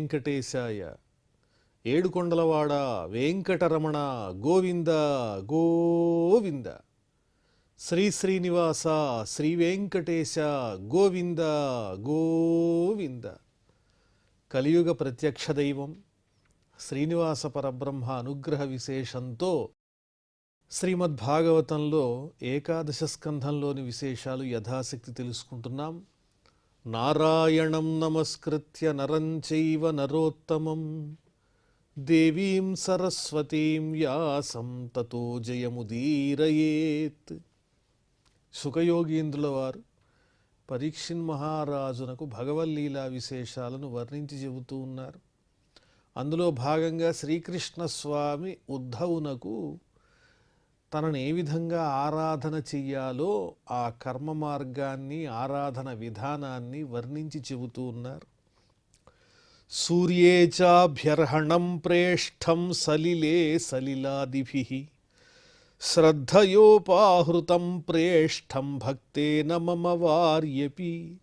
వెంకటేశాయ. ఏడుకొండలవాడ వెంకటరమణ గోవింద గోవింద. శ్రీ శ్రీనివాస శ్రీ వెంకటేశ గోవింద గోవింద. కలియుగ ప్రత్యక్ష దైవం శ్రీనివాస పరబ్రహ్మ అనుగ్రహ విశేషంతో శ్రీమద్భాగవతంలో ఏకాదశ స్కంధంలోని విశేషాలు యథాశక్తి తెలుసుకుంటున్నాం. నారాయణం నమస్కృత్య నరం చైవ నరోత్తమం దేవీం సరస్వతీం వ్యాసం తతో జయముదీరయేత్. సుఖయోగీంద్రుల వారు పరీక్షిన్ మహారాజునకు భగవల్లీలా విశేషాలను వర్ణించి చెబుతూ ఉన్నారు. అందులో భాగంగా శ్రీకృష్ణ స్వామి ఉద్ధవునకు తనను ఏ విధంగా ఆరాధన చెయ్యాలో ఆ కర్మ మార్గాన్ని, ఆరాధన విధానాన్ని వర్ణించి చెబుతూ ఉన్నారు. సూర్యే చాభ్యర్హణం ప్రేష్టం సలిలే సలిలాదిభిః శ్రద్ధయోపాహృతం ప్రేష్టం భక్తేన మమ వార్యపి.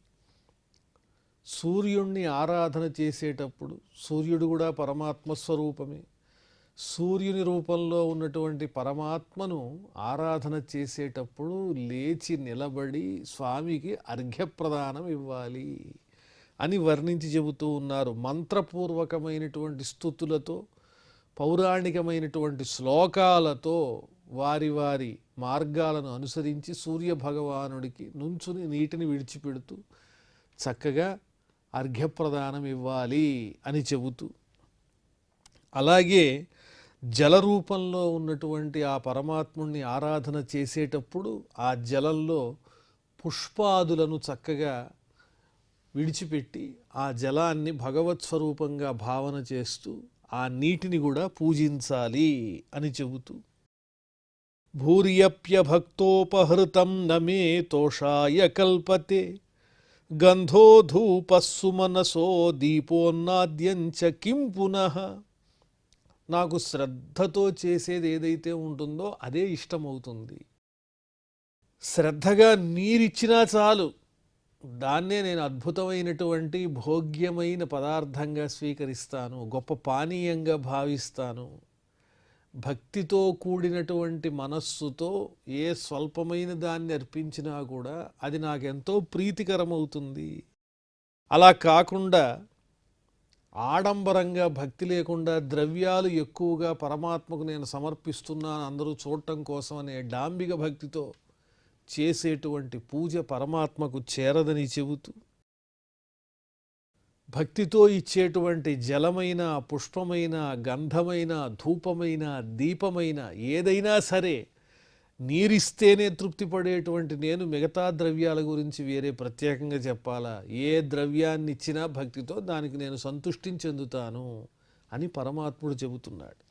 సూర్యుణ్ణి ఆరాధన చేసేటప్పుడు, సూర్యుడు కూడా పరమాత్మ స్వరూపమే, సూర్యుని రూపంలో ఉన్నటువంటి పరమాత్మను ఆరాధన చేసేటప్పుడు లేచి నిలబడి స్వామికి అర్ఘ్యప్రదానం ఇవ్వాలి అని వర్ణించి చెబుతూ ఉన్నారు. మంత్రపూర్వకమైనటువంటి స్తుతులతో, పౌరాణికమైనటువంటి శ్లోకాలతో వారి వారి మార్గాలను అనుసరించి సూర్యభగవానుడికి నుంచుని నీటిని విడిచిపెడుతూ చక్కగా అర్ఘ్యప్రదానం ఇవ్వాలి అని చెబుతూ, అలాగే జలరూపంలో ఉన్నటువంటి ఆ పరమాత్ముణ్ణి ఆరాధన చేసేటప్పుడు ఆ జలంలో పుష్పాదులను చక్కగా విడిచిపెట్టి ఆ జలాన్ని భగవత్ స్వరూపంగా భావన చేస్తూ ఆ నీటిని కూడా పూజించాలి అని చెబుతూ, భూర్యప్యభక్తోపహృతం నమే తోషాయ కల్పతే గంధో ధూపస్సు మనసో దీపోన్నాద్యంచ కిం పునః. నాకు శ్రద్ధతో చేసేది ఏదైతే ఉంటుందో అదే ఇష్టమవుతుంది. శ్రద్ధగా నీరిచ్చినా చాలు, దాన్నే నేను అద్భుతమైనటువంటి భోగ్యమైన పదార్థంగా స్వీకరిస్తాను, గొప్ప పానీయంగా భావిస్తాను. భక్తితో కూడినటువంటి మనస్సుతో ఏ స్వల్పమైన దాన్ని అర్పించినా కూడా అది నాకెంతో ప్రీతికరమవుతుంది. అలా కాకుండా ఆడంబరంగా భక్తి లేకుండా ద్రవ్యాలు ఎక్కువగా పరమాత్మకు నేను సమర్పిస్తున్నాను అందరూ చూడటం కోసం అనే డాంబిక భక్తితో చేసేటువంటి పూజ పరమాత్మకు చేరదని చెబుతూ, భక్తితో ఇచ్చేటువంటి జలమైన, పుష్పమైన, గంధమైన, ధూపమైన, దీపమైన ఏదైనా సరే నీరిస్తేనే తృప్తి పడేటువంటి నేను మిగతా ద్రవ్యాల గురించి వేరే ప్రత్యేకంగా చెప్పాలా? ఏ ద్రవ్యాన్ని ఇచ్చినా భక్తితో దానికి నేను సంతుష్టిని చెందుతాను అని పరమాత్ముడు చెబుతున్నాడు.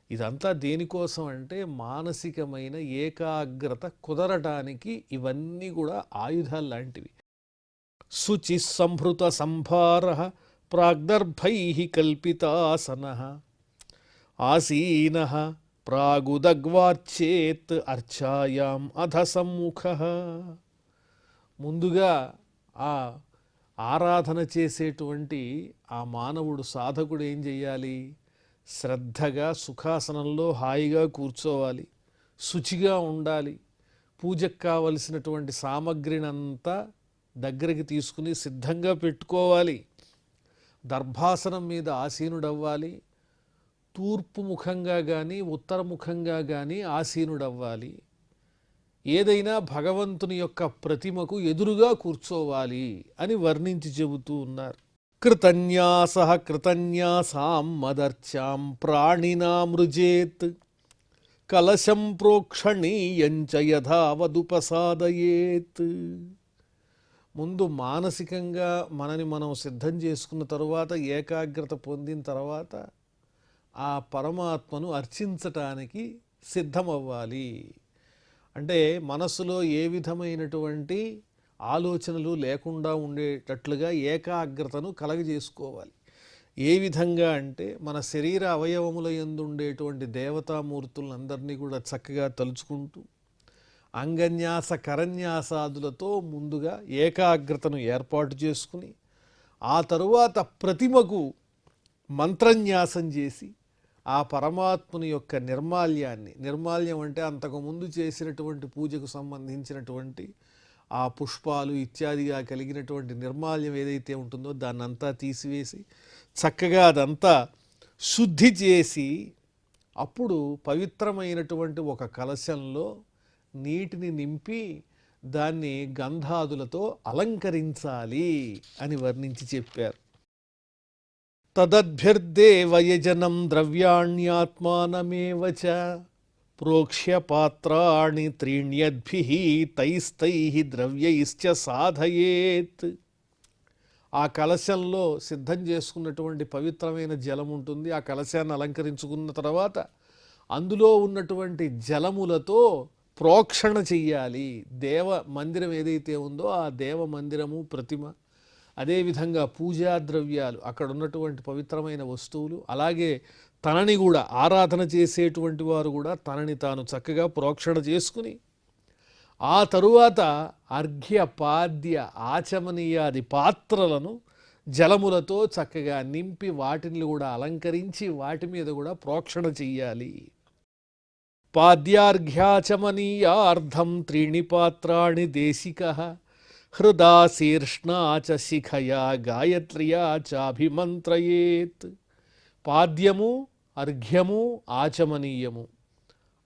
ఇదంతా దేనికోసం అంటే మానసికమైన ఏకాగ్రత కుదరటానికి ఇవన్నీ కూడా ఆయుధాలు లాంటివి. శుచి సంభృత సంభార ప్రాగ్దర్భై కల్పితాసన ఆసీన ప్రాగుదగ్వార్చేత్ అర్చాయాం అధ సమ్ముఖ. ముందుగా ఆ ఆరాధన చేసేటువంటి ఆ మానవుడు, సాధకుడు ఏం చెయ్యాలి? శ్రద్ధగా సుఖాసనంలో హాయిగా కూర్చోవాలి, శుచిగా ఉండాలి, పూజకు కావలసినటువంటి సామగ్రినంతా దగ్గరికి తీసుకుని సిద్ధంగా పెట్టుకోవాలి. దర్భాసనం మీద ఆసీనుడవ్వాలి, తూర్పు ముఖంగా కానీ ఉత్తరముఖంగా కానీ ఆసీనుడవ్వాలి. ఏదైనా భగవంతుని యొక్క ప్రతిమకు ఎదురుగా కూర్చోవాలి అని వర్ణించి చెబుతూ ఉన్నారు. కృతన్యాస కృతన్యాసాం మదర్చాం ప్రాణినామృజేత్ కలశం ప్రోక్షణీయంచ యథావదుపసాదయేత్. ముందు మానసికంగా మనని మనం సిద్ధం చేసుకున్న తరువాత, ఏకాగ్రత పొందిన తర్వాత ఆ పరమాత్మను అర్చించటానికి సిద్ధమవ్వాలి. అంటే మనస్సులో ఏ విధమైనటువంటి ఆలోచనలు లేకుండా ఉండేటట్లుగా ఏకాగ్రతను కలగజేసుకోవాలి. ఏ విధంగా అంటే మన శరీర అవయవముల యందు ఉండేటువంటి దేవతామూర్తులందరినీ కూడా చక్కగా తలుచుకుంటూ అంగన్యాస కరన్యాసాదులతో ముందుగా ఏకాగ్రతను ఏర్పాటు చేసుకుని, ఆ తరువాత ప్రతిమకు మంత్రన్యాసం చేసి ఆ పరమాత్ముని యొక్క నిర్మాల్యం అంటే అంతకుముందు చేసినటువంటి పూజకు సంబంధించినటువంటి ఆ పుష్పాలు ఇత్యాదిగా కలిగినటువంటి నిర్మాల్యం ఏదైతే ఉంటుందో దాన్నంతా తీసివేసి చక్కగా అదంతా శుద్ధి చేసి అప్పుడు పవిత్రమైనటువంటి ఒక కలశంలో నీటిని నింపి దాన్ని గంధాదులతో అలంకరించాలి అని వర్ణించి చెప్పారు. తదద్భిర్దేవయజనం ద్రవ్యాణ్యాత్మానమేవ చ ప్రోక్ష్య పాత్రాణి త్రీణ్యద్భిః తైస్తైః ద్రవ్యైశ్చ సాధయేత్. ఆ కలశంలో సిద్ధం చేసుకున్నటువంటి పవిత్రమైన జలం ఉంటుంది. ఆ కలశాన్ని అలంకరించుకున్న తర్వాత అందులో ఉన్నటువంటి జలములతో ప్రోక్షణ చెయ్యాలి. దేవ మందిరం ఏదైతే ఉందో ఆ దేవ మందిరము, ప్రతిమ, అదేవిధంగా పూజా ద్రవ్యాలు, అక్కడ ఉన్నటువంటి పవిత్రమైన వస్తువులు, అలాగే తనని కూడా ఆరాధన చేసేటువంటి వారు కూడా తనని తాను చక్కగా ప్రోక్షణ చేసుకుని ఆ తరువాత అర్ఘ్య పాద్య ఆచమనీయాది పాత్రలను జలములతో చక్కగా నింపి వాటిని కూడా అలంకరించి వాటి మీద కూడా ప్రోక్షణ చెయ్యాలి. పాద్యార్ఘ్యాచమనీయార్థం త్రీణి పాత్రాణి దేశికః హృదా శీర్ష్ణా చ శిఖయా గాయత్ర్యా చాభిమంత్రయేత్. పాద్యము, అర్ఘ్యము, ఆచమనీయము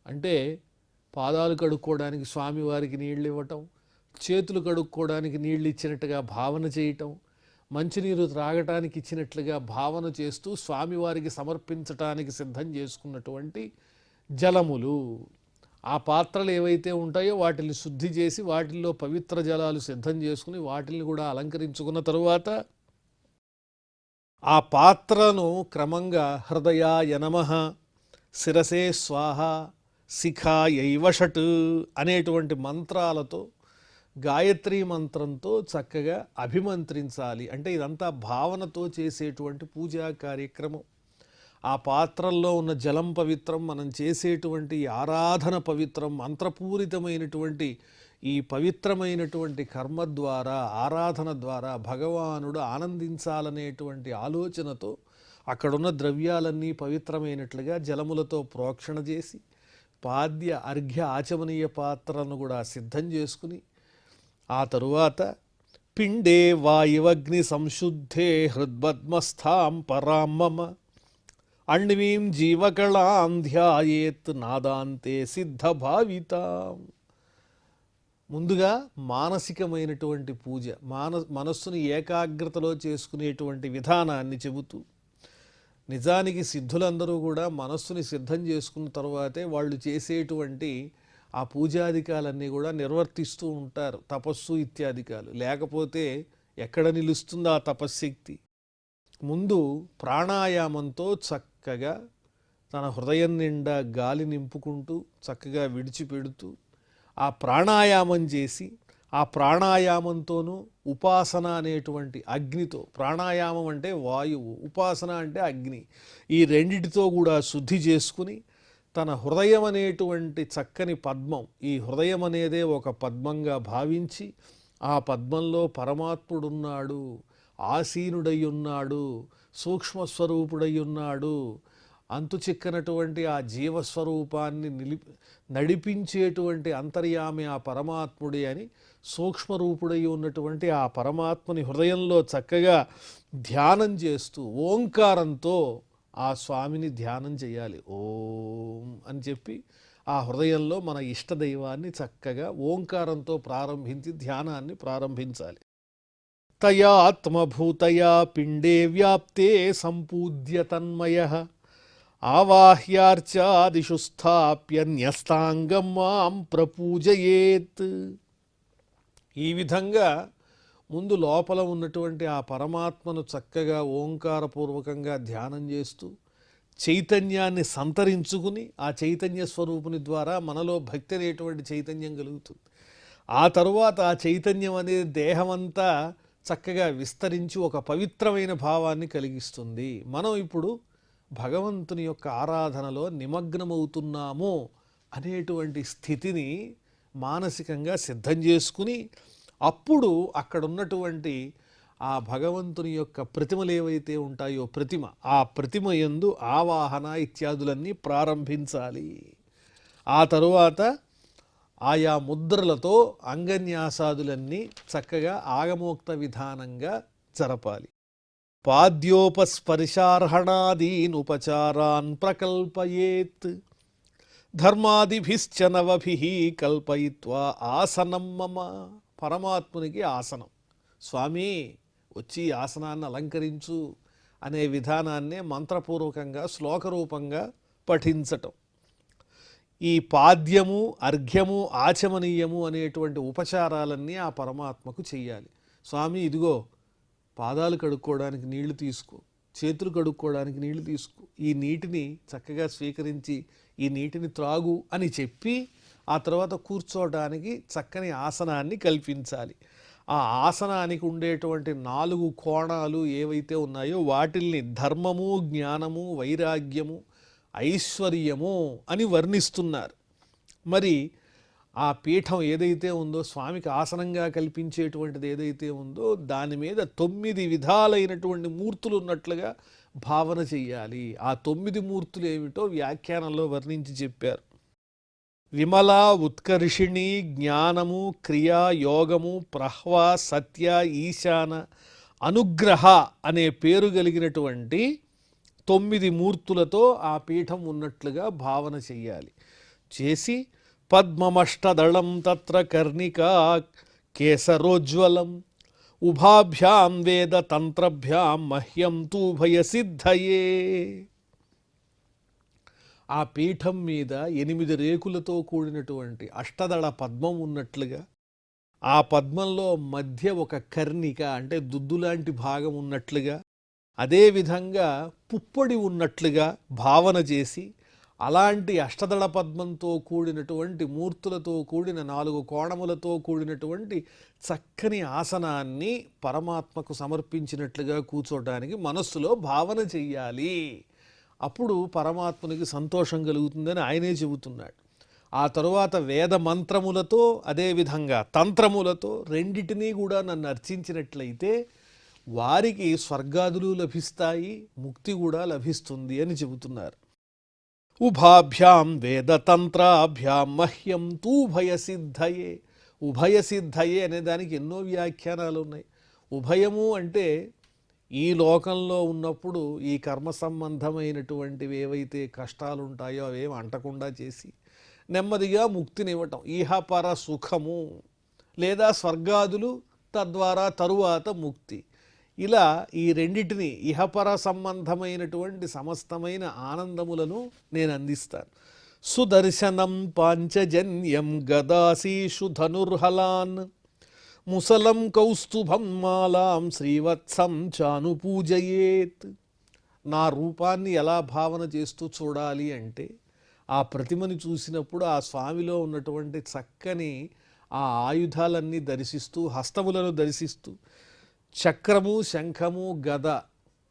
అంటే పాదాలు కడుక్కోవడానికి స్వామివారికి నీళ్ళు ఇవ్వటం, చేతులు కడుక్కోవడానికి నీళ్ళు ఇచ్చినట్టుగా భావన చేయటం, మంచినీరు త్రాగటానికి ఇచ్చినట్లుగా భావన చేస్తూ స్వామివారికి సమర్పించటానికి సిద్ధం చేసుకున్నటువంటి జలములు. ఆ పాత్రలు ఏవైతే ఉంటాయో వాటిని శుద్ధి చేసి వాటిల్లో పవిత్ర జలాలు సిద్ధం చేసుకుని వాటిని కూడా అలంకరించుకున్న తరువాత ఆ పాత్రను క్రమంగా హృదయాయ నమః, శిరసే స్వాహ, శిఖాయైవ షట్ అనేటువంటి మంత్రాలతో, గాయత్రీ మంత్రంతో చక్కగా అభిమంత్రించాలి. అంటే ఇదంతా భావనతో చేసేటువంటి పూజా కార్యక్రమం. ఆ పాత్రల్లో ఉన్న జలం పవిత్రం, మనం చేసేటువంటి ఆరాధన పవిత్రం, మంత్రపూరితమైనటువంటి ఈ పవిత్రమైనటువంటి కర్మ ద్వారా, ఆరాధన ద్వారా భగవానుడు ఆనందించాలనేటువంటి ఆలోచనతో అక్కడున్న ద్రవ్యాలన్నీ పవిత్రమైనట్లుగా జలములతో ప్రోక్షణ చేసి పాద్య అర్ఘ్య ఆచమనీయ పాత్రలను కూడా సిద్ధం చేసుకుని ఆ తరువాత పిండే వాయువగ్ని సంశుద్ధే హృద్పద్మస్థాం పరాం మమ అణ్వీం జీవకళాం ధ్యాయేత్ నాదాంతే సిద్ధభావితాం. ముందుగా మానసికమైనటువంటి పూజ, మనస్సును ఏకాగ్రతలో చేసుకునేటువంటి విధానాన్ని చెబుతూ, నిజానికి సిద్ధులందరూ కూడా మనస్సుని సిద్ధం చేసుకున్న తర్వాతే వాళ్ళు చేసేటువంటి ఆ పూజాధికాలన్నీ కూడా నిర్వర్తిస్తూ ఉంటారు, తపస్సు ఇత్యాధికాలు. లేకపోతే ఎక్కడ నిలుస్తుందో ఆ తపశ్శక్తి? ముందు ప్రాణాయామంతో చక్కగా తన హృదయం నిండా గాలి నింపుకుంటూ చక్కగా విడిచిపెడుతూ ఆ ప్రాణాయామం చేసి ఆ ప్రాణాయామంతోనూ ఉపాసన అనేటువంటి అగ్నితో, ప్రాణాయామం అంటే వాయువు, ఉపాసన అంటే అగ్ని, ఈ రెండిటితో కూడా శుద్ధి చేసుకుని తన హృదయం అనేటువంటి చక్కని పద్మం, ఈ హృదయం అనేదే ఒక పద్మంగా భావించి ఆ పద్మంలో పరమాత్ముడున్నాడు, ఆసీనుడై ఉన్నాడు, సూక్ష్మస్వరూపుడై ఉన్నాడు, అంతు చిక్కనటువంటి ఆ జీవస్వరూపాన్ని నడిపించేటువంటి అంతర్యామి ఆ పరమాత్ముడే అని సూక్ష్మరూపుడై ఉన్నటువంటి ఆ పరమాత్మని హృదయంలో చక్కగా ధ్యానం చేస్తూ ఓంకారంతో ఆ స్వామిని ధ్యానం చేయాలి. ఓం అని చెప్పి ఆ హృదయంలో మన ఇష్టదైవాన్ని చక్కగా ఓంకారంతో ప్రారంభించి ధ్యానాన్ని ప్రారంభించాలి. తయా ఆత్మభూతయా పిండే వ్యాప్తే సంపూజ్య తన్మయః ఆవాహ్యార్చాదిషు స్థాప్య న్యస్తాంగం మాం ప్రపూజయేత్. ఈ విధంగా ముందు లోపల ఉన్నటువంటి ఆ పరమాత్మను చక్కగా ఓంకారపూర్వకంగా ధ్యానం చేస్తూ చైతన్యాన్ని సంతరించుకుని ఆ చైతన్య స్వరూపుని ద్వారా మనలో భక్తి అనేటువంటి చైతన్యం కలుగుతుంది. ఆ తరువాత ఆ చైతన్యం అనేది దేహమంతా చక్కగా విస్తరించి ఒక పవిత్రమైన భావాన్ని కలిగిస్తుంది. మనం ఇప్పుడు భగవంతుని యొక్క ఆరాధనలో నిమగ్నమవుతున్నాము అనేటువంటి స్థితిని మానసికంగా సిద్ధం చేసుకుని అప్పుడు అక్కడ ఉన్నటువంటి ఆ భగవంతుని యొక్క ప్రతిమలు ఏవైతే ఉంటాయో ఆ ప్రతిమ యందు ఆవాహన ఇత్యాదులన్నీ ప్రారంభించాలి. ఆ తరువాత ఆయా ముద్రలతో అంగన్యాసాదులన్నీ చక్కగా ఆగమోక్త విధానంగా జరపాలి. పాద్యోపస్పర్శార్హణాదీనుపచారాన్ ప్రకల్పయేత్ ధర్మాదిభిశ్చ నవభిః కల్పయిత్వా ఆసనం మమ. పరమాత్మునికి ఆసనం, స్వామి వచ్చి ఆసనాన్ని అలంకరించు అనే విధానాన్నే మంత్రపూర్వకంగా శ్లోకరూపంగా పఠించటం. ఈ పాద్యము, అర్ఘ్యము, ఆచమనీయము అనేటువంటి ఉపచారాలన్నీ ఆ పరమాత్మకు చెయ్యాలి. స్వామి ఇదిగో పాదాలు కడుక్కోవడానికి నీళ్లు తీసుకో, చేతులు కడుక్కోవడానికి నీళ్లు తీసుకో, ఈ నీటిని చక్కగా స్వీకరించి ఈ నీటిని త్రాగు అని చెప్పి ఆ తర్వాత కూర్చోవడానికి చక్కని ఆసనాన్ని కల్పించాలి. ఆ ఆసనానికి ఉండేటువంటి 4 కోణాలు ఏవైతే ఉన్నాయో వాటిల్ని ధర్మము, జ్ఞానము, వైరాగ్యము, ఐశ్వర్యము అని వర్ణిస్తున్నారు. మరి ఆ పీఠం ఏదైతే ఉందో, స్వామికి ఆసనంగా కల్పించేటువంటిది ఏదైతే ఉందో దాని మీద 9 విధాలైనటువంటి మూర్తులు ఉన్నట్లుగా భావన చెయ్యాలి. ఆ 9 మూర్తులు ఏమిటో వ్యాఖ్యానంలో వర్ణించి చెప్పారు. విమల, ఉత్కర్షిణి, జ్ఞానము, క్రియా, యోగము, ప్రహ్వ, సత్య, ఈశాన, అనుగ్రహ అనే పేరు కలిగినటువంటి 9 మూర్తులతో ఆ పీఠం ఉన్నట్లుగా భావన చెయ్యాలి. చేసి పద్మమష్టదళం తత్ర కర్ణికా కేసరోజ్వలం ఉభాభ్యాం వేద తంత్రభ్యాం మహ్యం తూ భయసిద్ధయే. ఆ పీఠం మీద 8 రేకులతో కూడినటువంటి అష్టదళ పద్మం ఉన్నట్లుగా, ఆ పద్మంలో మధ్య ఒక కర్ణిక అంటే దుద్దులాంటి భాగం ఉన్నట్లుగా, అదేవిధంగా పుప్పొడి ఉన్నట్లుగా భావన చేసి అలాంటి అష్టదళ పద్మంతో కూడినటువంటి మూర్తులతో కూడిన 4 కోణములతో కూడినటువంటి చక్కని ఆసనాన్ని పరమాత్మకు సమర్పించినట్లుగా కూర్చోటానికి మనస్సులో భావన చెయ్యాలి. అప్పుడు పరమాత్మనికి సంతోషం కలుగుతుందని ఆయనే చెబుతున్నాడు. ఆ తరువాత వేద మంత్రములతో అదేవిధంగా తంత్రములతో రెండిటినీ కూడా నన్ను అర్చించినట్లయితే వారికి స్వర్గాదులు లభిస్తాయి, ముక్తి కూడా లభిస్తుంది అని చెబుతున్నారు. ఉభాభ్యాం వేదతంత్రాభ్యాం మహ్యం తూ భయసిద్ధయే. ఉభయసిద్ధయే అనే దానికి ఎన్నో వ్యాఖ్యానాలు ఉన్నాయి. ఉభయము అంటే ఈ లోకంలో ఉన్నప్పుడు ఈ కర్మ సంబంధమైనటువంటివి ఏవైతే కష్టాలు ఉంటాయో అవేం అంటకుండా చేసి నెమ్మదిగా ముక్తినివ్వటం, ఈహపర సుఖము లేదా స్వర్గాదులు, తద్వారా తరువాత ముక్తి. ఇలా ఈ రెండిటిని ఇహపర సంబంధమైనటువంటి సమస్తమైన ఆనందములను నేను అందిస్తాను. సుదర్శనం పాంచజన్యం గదాశీషు ధనుర్హలాన్ ముసలం కౌస్తుభం మాలాం శ్రీవత్సం చానుపూజయేత్. నా రూపాన్ని ఎలా భావన చేస్తూ చూడాలి అంటే, ఆ ప్రతిమని చూసినప్పుడు ఆ స్వామిలో ఉన్నటువంటి చక్కని ఆ ఆయుధాలన్నీ దర్శిస్తూ, హస్తములను దర్శిస్తూ, చక్రము, శంఖము, గద,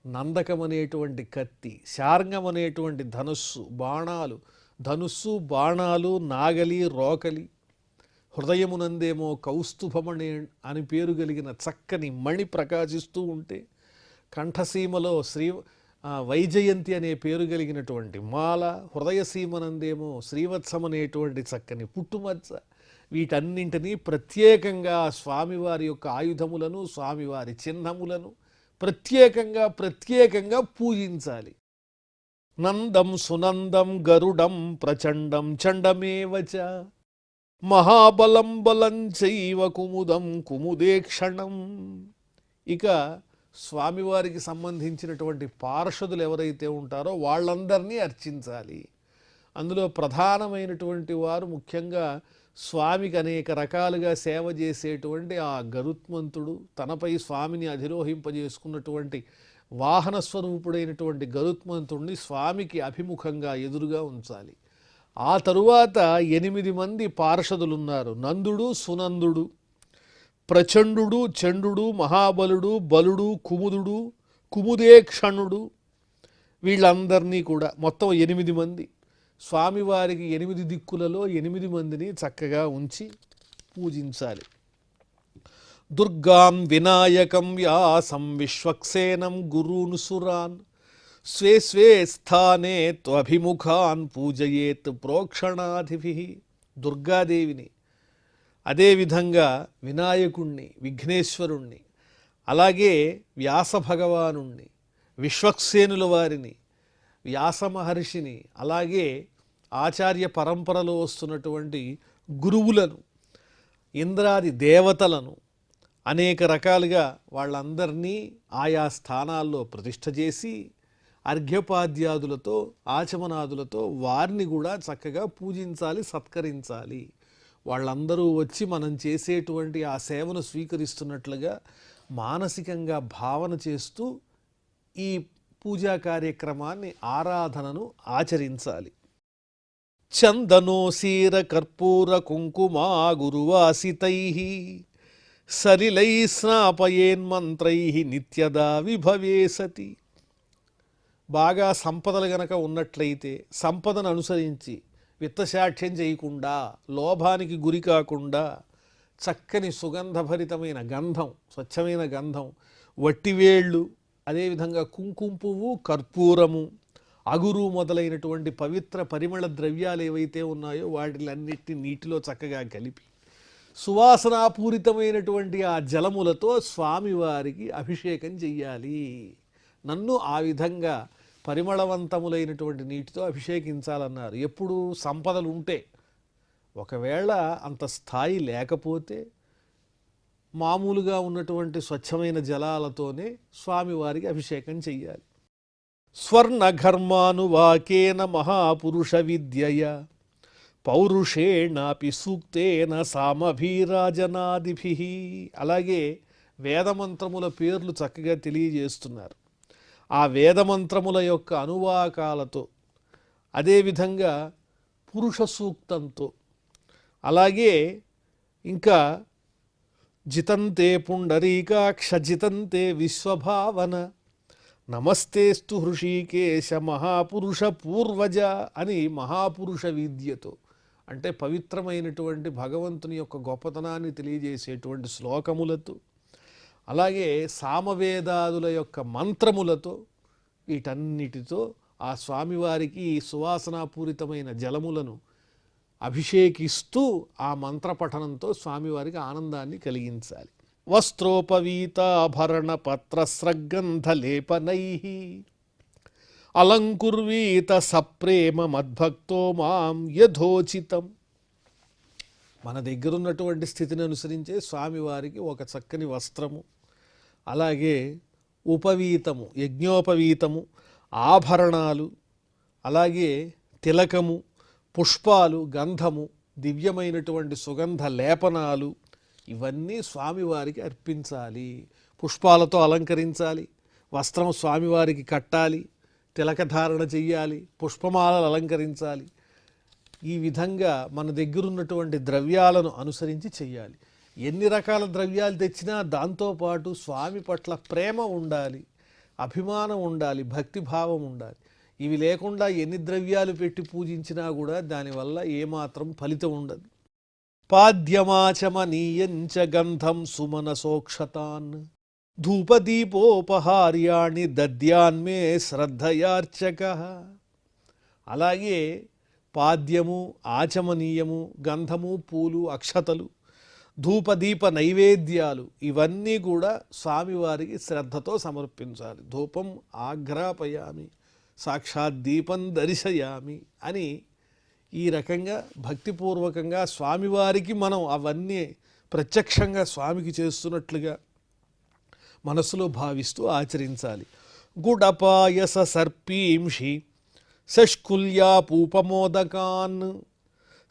నందకం అనేటువంటి కత్తి, శార్ంగం అనేటువంటి ధనుస్సు, బాణాలు, ధనుస్సు, బాణాలు, నాగలి, రోకలి, హృదయమునందేమో కౌస్తుభమణి అని పేరు కలిగిన చక్కని మణి ప్రకాశిస్తూ ఉంటే, కంఠసీమలో వైజయంతి అనే పేరు కలిగినటువంటి మాల, హృదయసీమనందేమో శ్రీవత్సం అనేటువంటి చక్కని పుట్టుమచ్చ, వీటన్నింటినీ ప్రత్యేకంగా స్వామివారి యొక్క ఆయుధములను, స్వామివారి చిహ్నములను ప్రత్యేకంగా పూజించాలి. నందం సునందం గరుడం ప్రచండం చండమేవచ మహాబలం బలం చైవ కుముదం కుముదేక్షణం. ఇక స్వామివారికి సంబంధించినటువంటి పార్షదులు ఎవరైతే ఉంటారో వాళ్ళందరినీ అర్చించాలి. అందులో ప్రధానమైనటువంటి వారు ముఖ్యంగా స్వామికి అనేక రకాలుగా సేవ చేసేటువంటి ఆ గరుత్మంతుడు, తనపై స్వామిని అధిరోహింపజేసుకున్నటువంటి వాహన స్వరూపుడైనటువంటి గరుత్మంతుడిని స్వామికి అభిముఖంగా ఎదురుగా ఉంచాలి. ఆ తరువాత 8 మంది పార్షదులున్నారు. నందుడు, సునందుడు, ప్రచండు, చండు, మహాబలుడు, బలుడు, కుముదుడు, కుముదేక్షణుడు, వీళ్ళందరినీ కూడా మొత్తం 8 మంది స్వామివారికి 8 దిక్కులలో 8 మందిని చక్కగా ఉంచి పూజించాలి. దుర్గాం వినాయకం వ్యాసం విశ్వక్సేనం గురూన్ సురాన్ స్వే స్వే స్థానే త్వభిముఖాన్ పూజయేత్ ప్రోక్షణాధిభిః. దుర్గాదేవిని, అదేవిధంగా వినాయకుణ్ణి, విఘ్నేశ్వరుణ్ణి, అలాగే వ్యాస భగవానుణ్ణి, విశ్వక్సేనుల వారిని, వ్యాస మహర్షిని, అలాగే ఆచార్య పరంపరలో వస్తున్నటువంటి గురువులను, ఇంద్రాది దేవతలను అనేక రకాలుగా వాళ్ళందరినీ ఆయా స్థానాల్లో ప్రతిష్ఠ చేసి అర్ఘ్యపాద్యాదులతో, ఆచమనాదులతో వారిని కూడా చక్కగా పూజించాలి, సత్కరించాలి. వాళ్ళందరూ వచ్చి మనం చేసేటువంటి ఆ సేవను స్వీకరిస్తున్నట్లుగా మానసికంగా భావన చేస్తూ ఈ పూజా కార్యక్రమాన్ని, ఆరాధనను ఆచరించాలి. చందనోసీర కర్పూర కుంకుమా గురువాసితైః సలిలై స్నాపయేన్మంత్రైః నిత్యదా విభవే సతి. బాగా సంపదలు గనక ఉన్నట్లయితే సంపదను అనుసరించి విత్తశాఠ్యం చేయకుండా, లోభానికి గురి కాకుండా చక్కని సుగంధభరితమైన గంధం, స్వచ్ఛమైన గంధం, వట్టివేళ్ళు, అదేవిధంగా కుంకుమ పువ్వు, కర్పూరము, అగురు మొదలైనటువంటి పవిత్ర పరిమళ ద్రవ్యాలు ఏవైతే ఉన్నాయో వాటిలన్నిటిని నీటిలో చక్కగా కలిపి సువాసనాపూరితమైనటువంటి ఆ జలములతో స్వామివారికి అభిషేకం చెయ్యాలి. నన్ను ఆ విధంగా పరిమళవంతములైనటువంటి నీటితో అభిషేకించాలన్నారు. ఎప్పుడు సంపదలు ఉంటే, ఒకవేళ అంత స్థాయి లేకపోతే మామూలుగా ఉన్నటువంటి స్వచ్ఛమైన జలాలతోనే స్వామివారికి అభిషేకం చెయ్యాలి. స్వర్ణఘర్మానువాకేన మహాపురుష విద్యయ పౌరుషేణాపి సూక్తేన సామభీరాజనాదిభిః. అలాగే వేదమంత్రముల పేర్లు చక్కగా తెలియజేస్తున్నారు. ఆ వేదమంత్రముల యొక్క అనువాకాలతో, అదేవిధంగా పురుష సూక్తంతో, అలాగే ఇంకా జితంతే పుండరీకాక్ష జితంతే విశ్వభావన నమస్తేస్తు హృషీకేశ మహాపురుష పూర్వజ అని మహాపురుష విద్యతో, అంటే పవిత్రమైనటువంటి భగవంతుని యొక్క గొప్పతనాన్ని తెలియజేసేటువంటి శ్లోకములతో, అలాగే సామవేదాదుల యొక్క మంత్రములతో, వీటన్నిటితో ఆ స్వామివారికి సువాసనాపూరితమైన జలములను అభిషేకిస్తూ ఆ మంత్రపఠనంతో స్వామివారికి ఆనందాన్ని కలిగించాలి. వస్త్రోపవీతాభరణ పత్రస్రగంధలేపనైః అలంకుర్వీత సప్రేమ మద్భక్తో మాం యథోచితం. మన దగ్గరున్నటువంటి స్థితిని అనుసరించే స్వామివారికి ఒక చక్కని వస్త్రము, అలాగే ఉపవీతము, యజ్ఞోపవీతము, ఆభరణాలు, అలాగే తిలకము, పుష్పాలు, గంధము, దివ్యమైనటువంటి సుగంధ లేపనాలు, ఇవన్నీ స్వామివారికి అర్పించాలి. పుష్పాలతో అలంకరించాలి, వస్త్రం స్వామివారికి కట్టాలి, తిలకధారణ చెయ్యాలి, పుష్పమాలలు అలంకరించాలి. ఈ విధంగా మన దగ్గరున్నటువంటి ద్రవ్యాలను అనుసరించి చెయ్యాలి. ఎన్ని రకాల ద్రవ్యాలు తెచ్చినా దాంతోపాటు స్వామి పట్ల ప్రేమ ఉండాలి, అభిమానం ఉండాలి, భక్తిభావం ఉండాలి. ఇవి లేకుండా ఎన్ని ద్రవ్యాలు పెట్టి పూజించినా కూడా దానివల్ల ఏమాత్రం ఫలితం ఉండదు. పాద్యమాచమనీయంచ గంధం సుమనసోక్షతాన్ ధూపదీపోపహార్యాణి దద్యాన్మే శ్రద్ధయార్చక. అలాగే పాద్యము, ఆచమనీయము, గంధము, పూలు, అక్షతలు, ధూపదీప నైవేద్యాలు, ఇవన్నీ కూడా స్వామివారికి శ్రద్ధతో సమర్పించాలి. ధూపం ఆఘ్రాపయామి సాక్షాత్ దీపం దర్శయామి అని ఈ రకంగా భక్తిపూర్వకంగా స్వామివారికి మనం అవన్నీ ప్రత్యక్షంగా స్వామికి చేస్తున్నట్లుగా మనసులో భావిస్తూ ఆచరించాలి. గుడపాయస సర్పీంషి షష్కుల్యాపూపమోదకాన్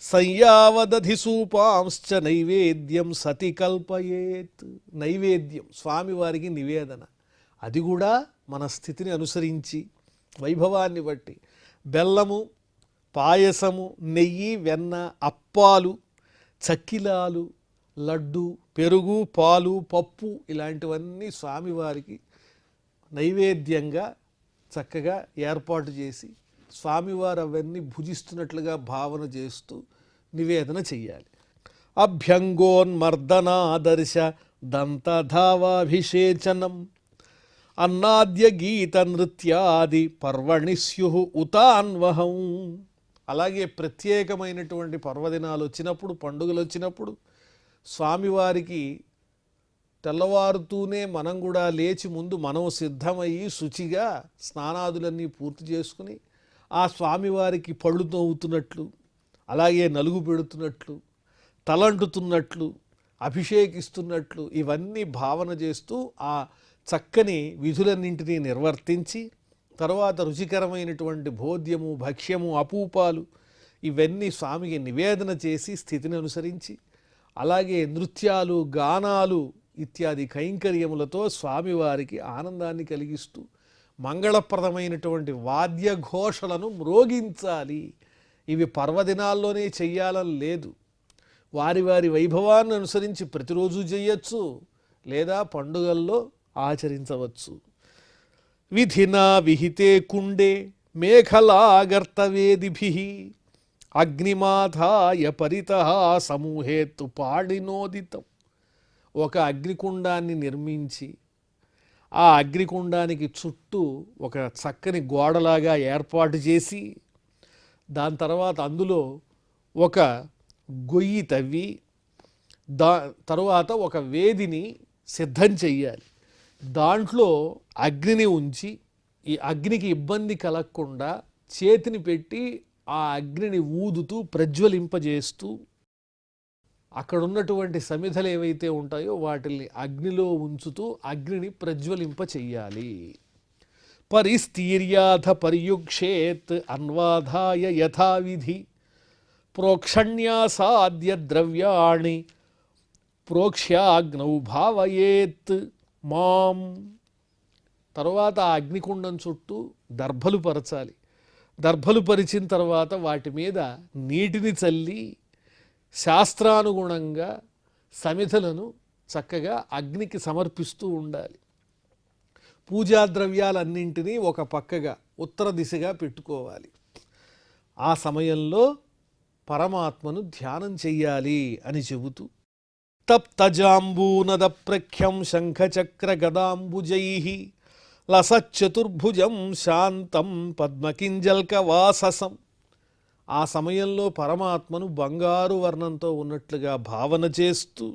సంయావదధిసూపాంశ్చ నైవేద్యం సతి కల్పయేత్. నైవేద్యం స్వామివారికి నివేదన, అది కూడా మన స్థితిని అనుసరించి వైభవాన్ని బట్టి బెల్లము, పాయసము, నెయ్యి, వెన్న, అప్పాలు, చక్కిలాలు, లడ్డు, పెరుగు, పాలు, పప్పు, ఇలాంటివన్నీ స్వామివారికి నైవేద్యంగా చక్కగా ఏర్పాటు చేసి స్వామివారు అవన్నీ భుజిస్తున్నట్లుగా భావన చేస్తూ నివేదన చెయ్యాలి. అభ్యంగోన్మర్దనాదర్శ దంతధావాభిషేచనం అన్నాద్య గీత నృత్యాది పర్వణి స్యుః ఉతాన్వహం. అలాగే ప్రత్యేకమైనటువంటి పర్వదినాలు వచ్చినప్పుడు, పండుగలు వచ్చినప్పుడు స్వామివారికి తెల్లవారుతూనే మనం కూడా లేచి ముందు మనం సిద్ధమయ్యి శుచిగా స్నానాదులన్నీ పూర్తి చేసుకుని ఆ స్వామివారికి పళ్ళు తోవుతున్నట్లు, అలాగే నలుగు పెడుతున్నట్లు, తలంటుతున్నట్లు, అభిషేకిస్తున్నట్లు ఇవన్నీ భావన చేస్తూ ఆ చక్కని విధులన్నింటినీ నిర్వర్తించి తర్వాత రుచికరమైనటువంటి భోజ్యము, భక్ష్యము, అపూపాలు ఇవన్నీ స్వామికి నివేదన చేసి స్థితిని అనుసరించి, అలాగే నృత్యాలు, గానాలు ఇత్యాది కైంకర్యములతో స్వామివారికి ఆనందాన్ని కలిగిస్తూ మంగళప్రదమైనటువంటి వాద్యఘోషలను మ్రోగించాలి. ఇవి పర్వదినాల్లోనే చెయ్యాలని లేదు. వారి వారి వైభవాన్ని అనుసరించి ప్రతిరోజు చేయొచ్చు, లేదా పండుగల్లో ఆచరించవచ్చు. విధినా విహితే కుండే మేఖలాగర్తవేదిభిః అగ్నిమాధాయ పరితః సమూహేత్తు పాడినోదితం. ఒక అగ్నికుండాన్ని నిర్మించి ఆ అగ్నికుండానికి చుట్టూ ఒక చక్కని గోడలాగా ఏర్పాటు చేసి దాని తర్వాత అందులో ఒక గొయ్యి తవ్వి తరువాత ఒక వేదిని సిద్ధం చెయ్యాలి. దాంట్లో అగ్నిని ఉంచి ఈ అగ్నికి ఇబ్బంది కలగకుండా చేతిని పెట్టి ఆ అగ్నిని ఊదుతూ ప్రజ్వలింపజేస్తూ అక్కడ ఉన్నటువంటి సమిధలు ఏవైతే ఉంటాయో వాటిని అగ్నిలో ఉంచుతూ అగ్నిని ప్రజ్వలింప చెయ్యాలి. పరిస్థీర్యాథ పర్యుక్షేత్ అన్వాధాయ యథావిధి ప్రోక్షణ్యాసాద్య ద్రవ్యాణి ప్రోక్ష్యాగ్నౌ భావయేత్ మాం. తర్వాత ఆ అగ్నికుండం చుట్టూ దర్భలు పరచాలి. దర్భలు పరిచిన తర్వాత వాటి మీద నీటిని చల్లి శాస్త్రానుగుణంగా సమిధలను చక్కగా అగ్నికి సమర్పిస్తూ ఉండాలి. పూజా ద్రవ్యాలన్నింటినీ ఒక పక్కగా ఉత్తర దిశగా పెట్టుకోవాలి. ఆ సమయంలో పరమాత్మను ధ్యానం చెయ్యాలి అని చెబుతూ తప్తజాంబూనద ప్రఖ్యం శంఖచక్ర గదాంబుజైః లసచ్చతుర్భుజం శాంతం పద్మకింజల్కవాససం. ఆ సమయంలో పరమాత్మను బంగారు వర్ణంతో ఉన్నట్లుగా భావన చేస్తూ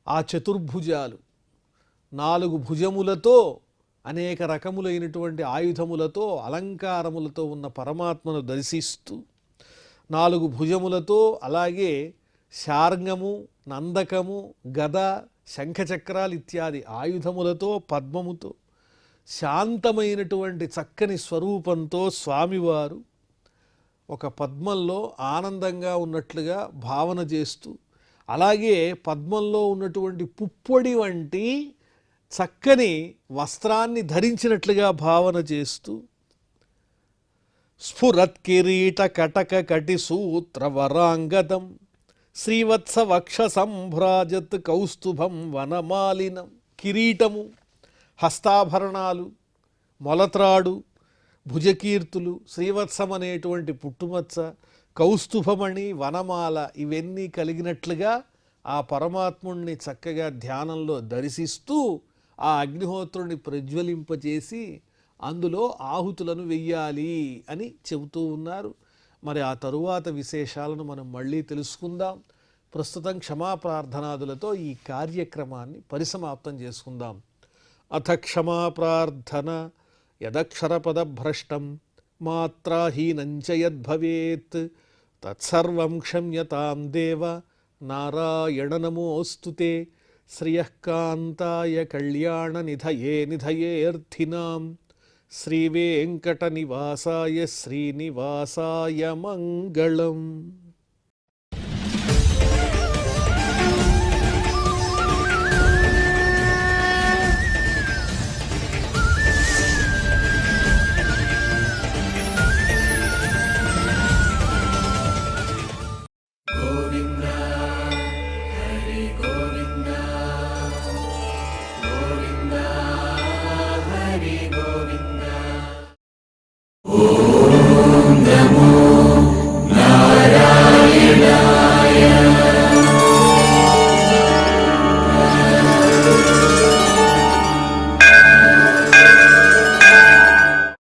ఆ చతుర్భుజాలు 4 భుజములతో అనేక రకములైనటువంటి ఆయుధములతో అలంకారములతో ఉన్న పరమాత్మను దర్శిస్తూ 4 భుజములతో అలాగే శార్ంగము, నందకము, గద, శంఖచక్రాలు ఇత్యాది ఆయుధములతో పద్మముతో శాంతమైనటువంటి చక్కని స్వరూపంతో స్వామివారు ఒక పద్మంలో ఆనందంగా ఉన్నట్లుగా భావన చేస్తూ అలాగే పద్మంలో ఉన్నటువంటి పుప్పొడి వంటి చక్కని వస్త్రాన్ని ధరించినట్లుగా భావన చేస్తూ స్ఫురత్కిరీట కటక కటి సూత్ర వరాంగదం శ్రీవత్స వక్ష సంభ్రాజత్ కౌస్తుభం వనమాలినం. కిరీటము, హస్తాభరణాలు, మొలత్రాడు, భుజకీర్తులు, శ్రీవత్సం అనేటువంటి పుట్టుమచ్చ, కౌస్తుభమణి, వనమాల ఇవన్నీ కలిగినట్లుగా ఆ పరమాత్ముణ్ణి చక్కగా ధ్యానంలో దర్శిస్తూ ఆ అగ్నిహోత్రుని ప్రజ్వలింపజేసి అందులో ఆహుతులను వెయ్యాలి అని చెబుతూ ఉన్నారు. మరి ఆ తరువాత విశేషాలను మనం మళ్ళీ తెలుసుకుందాం. ప్రస్తుతం క్షమాప్రార్థనాదులతో ఈ కార్యక్రమాన్ని పరిసమాప్తం చేసుకుందాం. అథ క్షమాప్రార్థన. యదక్షరపదభ్రష్టం మాత్రాహీనంచ యద్భవేత్ తత్సర్వం క్షమ్యతాం దేవ నారాయణ నమోస్తుతే. శ్రియఃకాంతాయ కళ్యాణ నిధయే నిధయేర్థినాం శ్రీవేంకటనివాసాయ శ్రీనివాసాయ మంగళం.